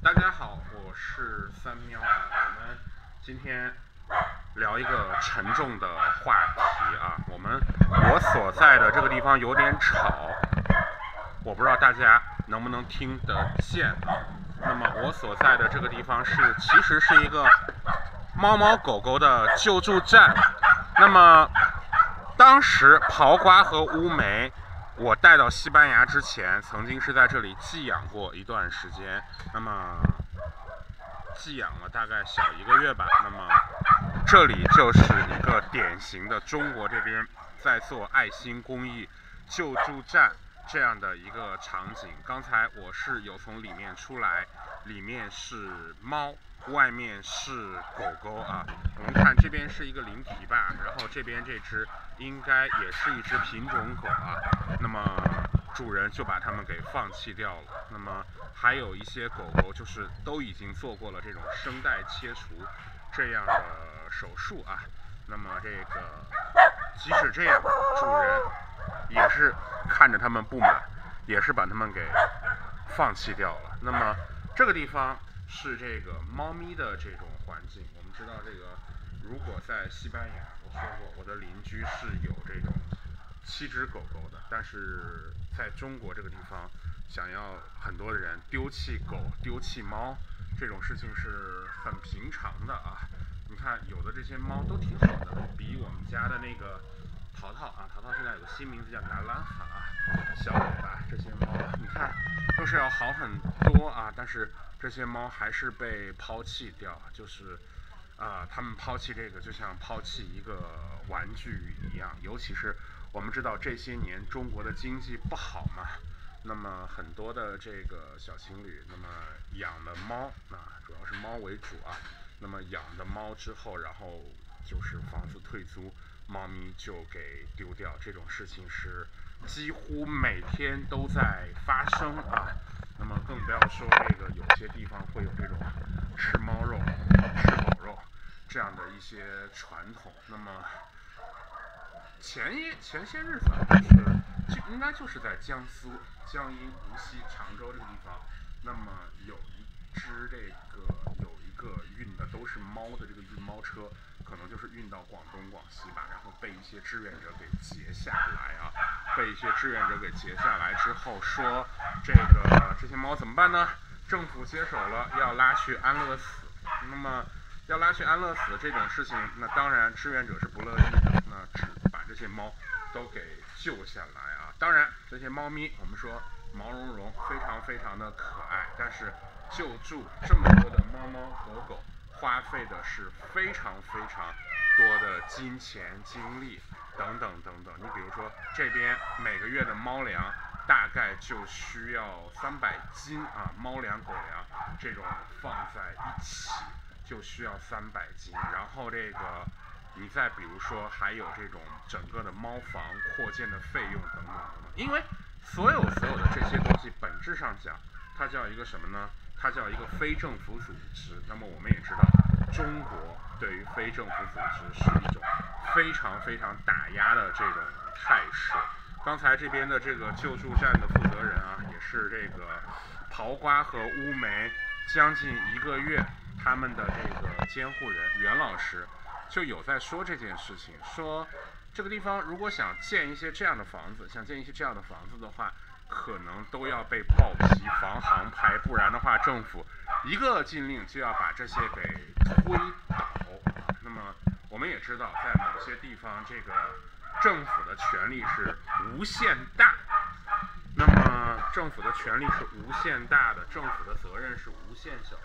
大家好，我是三喵啊。我们今天聊一个沉重的话题啊。我所在的这个地方有点吵，我不知道大家能不能听得见啊。那么我所在的这个地方其实是一个猫猫狗狗的救助站。那么当时刨瓜和乌梅，我带到西班牙之前，曾经是在这里寄养过一段时间。那么寄养了大概小1个月吧。那么这里就是一个典型的中国这边在做爱心公益救助站这样的一个场景。刚才我是有从里面出来，里面是猫，外面是狗狗啊。我们看这边是一个灵缇吧，然后这边这只应该也是一只品种狗啊。那么主人就把它们给放弃掉了。那么还有一些狗狗就是都已经做过了这种声带切除这样的手术啊。那么这个即使这样，主人也是看着它们不满，也是把它们给放弃掉了。那么这个地方是这个猫咪的这种环境。我们知道这个，如果在西班牙，我说过我的邻居是有这种7只狗狗的，但是在中国这个地方，想要很多的人丢弃狗、丢弃猫，这种事情是很平常的啊。你看，有的这些猫都挺好的，比我们家的那个淘淘啊，淘淘现在有个新名字叫拿兰哈啊，小尾巴这些猫，你看都是要好很多啊。但是这些猫还是被抛弃掉，就是他们抛弃这个就像抛弃一个玩具一样。尤其是我们知道这些年中国的经济不好嘛，那么很多的这个小情侣，那么养的猫啊，主要是猫为主啊。那么养的猫之后，然后就是房子退租，猫咪就给丢掉，这种事情是几乎每天都在发生啊。那么更不要说这个有些地方会有这种吃猫肉、吃狗肉这样的一些传统。那么前些日子应该就是在江苏江阴、无锡、常州这个地方，那么有一个运的都是猫的这个运猫车，可能就是运到广东、广西吧，然后被一些志愿者给截下来啊。被一些志愿者给截下来之后，说这些猫怎么办呢？政府接手了，要拉去安乐死。那么要拉去安乐死这种事情，那当然志愿者是不乐意的，那只把这些猫都给救下来啊。当然这些猫咪我们说毛茸茸，非常非常的可爱，但是救助这么多的猫猫狗狗，花费的是非常非常多的金钱、精力等等等等。你比如说这边每个月的猫粮大概就需要300斤啊，猫粮、狗粮这种放在一起就需要300斤。然后这个你再比如说还有这种整个的猫房扩建的费用等等等等。因为所有的这些东西本质上讲，它叫一个什么呢？它叫一个非政府组织。那么我们也知道，中国对于非政府组织是一种非常非常打压的这种态势。刚才这边的这个救助站的负责人啊，也是这个刨瓜和乌梅将近1个月，他们的这个监护人袁老师就有在说这件事情，说这个地方如果想建一些这样的房子，的话，可能都要被报批防航拍，不然的话，政府一个禁令就要把这些给推倒。那么我们也知道，在某些地方，这个政府的权力是无限大。那么政府的权力是无限大的，政府的责任是无限小的。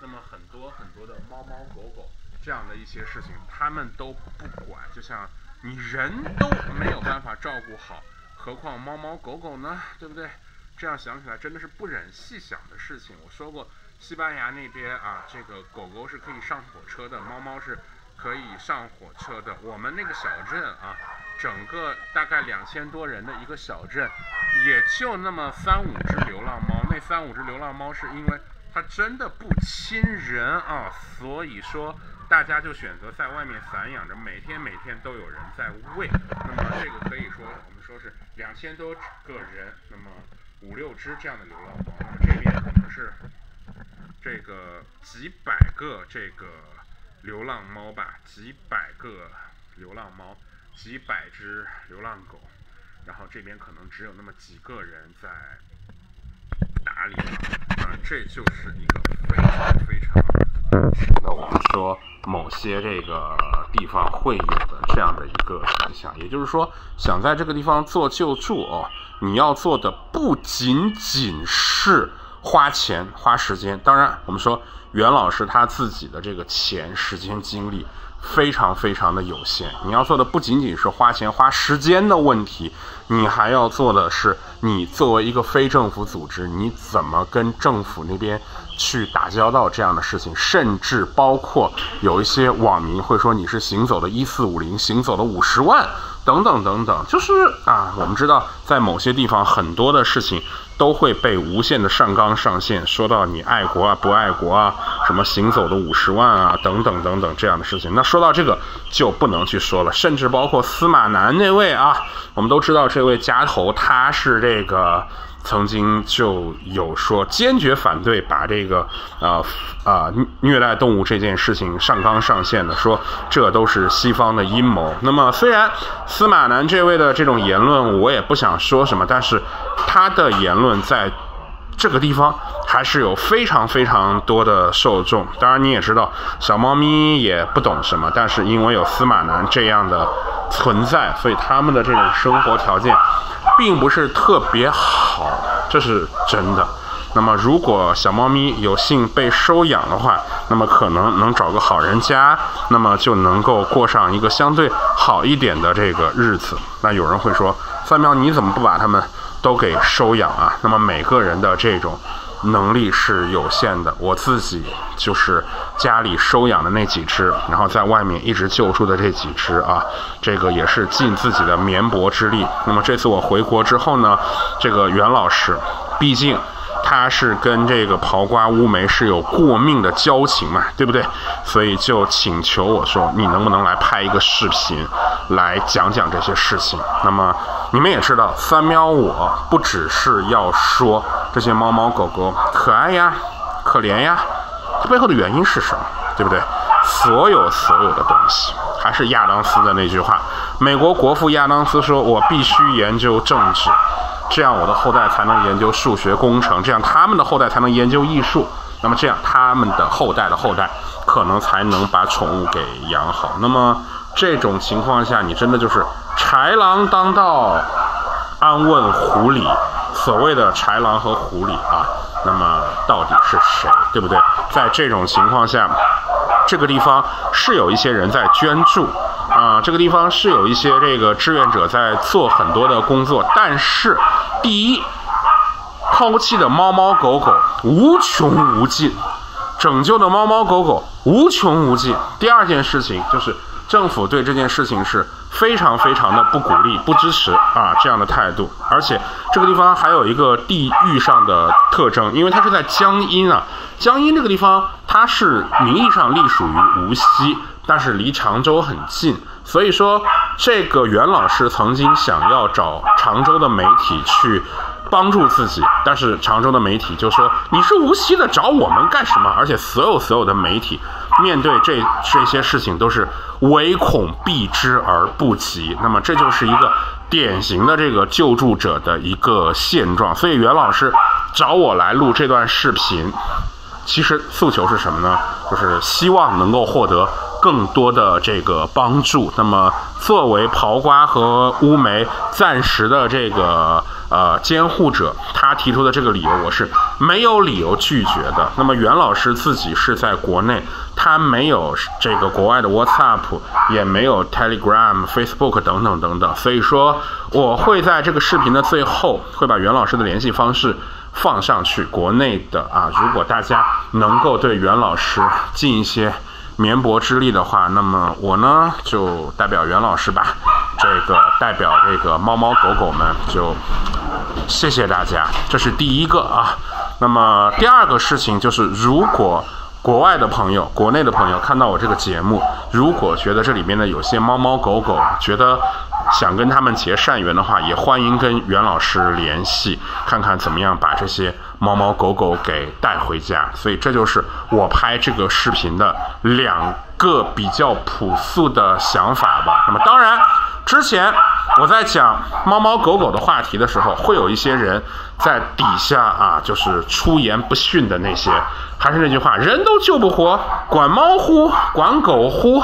那么很多很多的猫猫狗狗这样的一些事情，他们都不管。就像你人都没有办法照顾好，何况猫猫狗狗呢？对不对？这样想起来真的是不忍细想的事情。我说过，西班牙那边啊，这个狗狗是可以上火车的，猫猫是可以上火车的。我们那个小镇啊，整个大概2000多人的一个小镇，也就那么3、5只流浪猫。那3、5只流浪猫是因为它真的不亲人啊，所以说大家就选择在外面散养着，每天都有人在喂。那么这个可以说我们说是2000多个人，那么5、6只这样的流浪猫。那么这边可能是这个几百个这个流浪猫吧，几百个流浪猫，几百只流浪狗，然后这边可能只有那么几个人在打理这就是一个非常非常的我们说某些这个地方会有的这样的一个现象。也就是说，想在这个地方做救助你要做的不仅仅是花钱花时间，当然我们说袁老师他自己的这个钱时间精力非常非常的有限，你要做的不仅仅是花钱花时间的问题，你还要做的是你作为一个非政府组织，你怎么跟政府那边去打交道这样的事情，甚至包括有一些网民会说你是行走的1450，行走的50万等等等等，就是我们知道在某些地方很多的事情都会被无限的上纲上线，说到你爱国不爱国什么行走的50万等等等等这样的事情。那说到这个就不能去说了，甚至包括司马南那位我们都知道这位家头他是这个曾经就有说坚决反对把这个虐待动物这件事情上纲上线的，说这都是西方的阴谋。那么虽然司马南这位的这种言论我也不想说什么，但是他的言论在这个地方还是有非常非常多的受众。当然你也知道小猫咪也不懂什么，但是因为有司马南这样的存在，所以他们的这种生活条件并不是特别好，这是真的。那么如果小猫咪有幸被收养的话，那么可能能找个好人家，那么就能够过上一个相对好一点的这个日子。那有人会说，三苗你怎么不把他们都给收养那么每个人的这种能力是有限的，我自己就是家里收养的那几只，然后在外面一直救出的这几只这个也是尽自己的绵薄之力。那么这次我回国之后呢，这个袁老师毕竟他是跟这个刨瓜乌梅是有过命的交情嘛，对不对？所以就请求我说，你能不能来拍一个视频来讲讲这些事情。那么你们也知道，三喵我不只是要说这些猫猫狗狗可爱呀可怜呀，它背后的原因是什么，对不对？所有的东西还是亚当斯的那句话，美国国父亚当斯说，我必须研究政治，这样我的后代才能研究数学工程，这样他们的后代才能研究艺术，那么这样他们的后代的后代可能才能把宠物给养好。那么这种情况下，你真的就是豺狼当道，安问狐狸。所谓的豺狼和狐狸那么到底是谁，对不对？在这种情况下，这个地方是有一些人在捐助这个地方是有一些这个志愿者在做很多的工作，但是第一，抛弃的猫猫狗狗无穷无尽，拯救的猫猫狗狗无穷无尽。第二件事情就是政府对这件事情是非常非常的不鼓励不支持这样的态度。而且这个地方还有一个地域上的特征，因为它是在江阴江阴这个地方它是名义上隶属于无锡，但是离常州很近，所以说这个袁老师曾经想要找常州的媒体去帮助自己，但是常州的媒体就说你是无锡的，找我们干什么？而且所有的媒体面对这些事情都是唯恐避之而不及。那么这就是一个典型的这个救助者的一个现状。所以袁老师找我来录这段视频，其实诉求是什么呢？就是希望能够获得更多的这个帮助。那么作为刨瓜和乌梅暂时的这个监护者，他提出的这个理由我是没有理由拒绝的。那么袁老师自己是在国内，他没有这个国外的 WhatsApp， 也没有 Telegram、Facebook 等等等等，所以说我会在这个视频的最后会把袁老师的联系方式放上去。国内的如果大家能够对袁老师尽一些绵薄之力的话，那么我呢就代表袁老师吧，这个代表这个猫猫狗狗们就谢谢大家，这是第一个那么第二个事情就是，如果国外的朋友、国内的朋友看到我这个节目，如果觉得这里面的有些猫猫狗狗觉得想跟他们结善缘的话，也欢迎跟袁老师联系，看看怎么样把这些猫猫狗狗给带回家。所以这就是我拍这个视频的2个比较朴素的想法吧。那么当然，之前我在讲猫猫狗狗的话题的时候，会有一些人在底下啊，就是出言不逊的那些。还是那句话，人都救不活，管猫乎？管狗乎？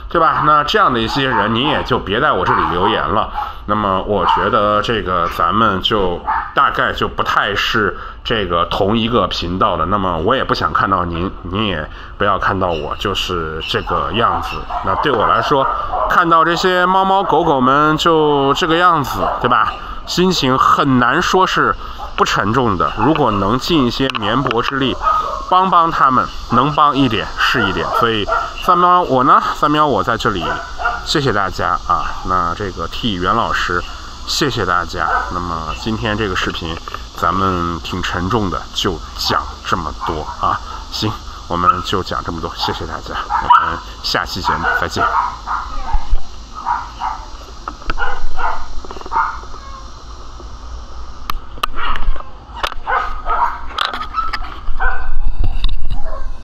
对吧？那这样的一些人，你也就别在我这里留言了。那么我觉得这个咱们就大概就不太是这个同一个频道的。那么我也不想看到您，您也不要看到我，就是这个样子。那对我来说，看到这些猫猫狗狗们就这个样子，对吧？心情很难说是不沉重的。如果能尽一些绵薄之力，帮帮他们，能帮一点是一点。所以三喵我在这里谢谢大家啊。那这个替袁老师谢谢大家。那么今天这个视频咱们挺沉重的，就讲这么多啊。行，我们就讲这么多，谢谢大家，我们下期节目再见。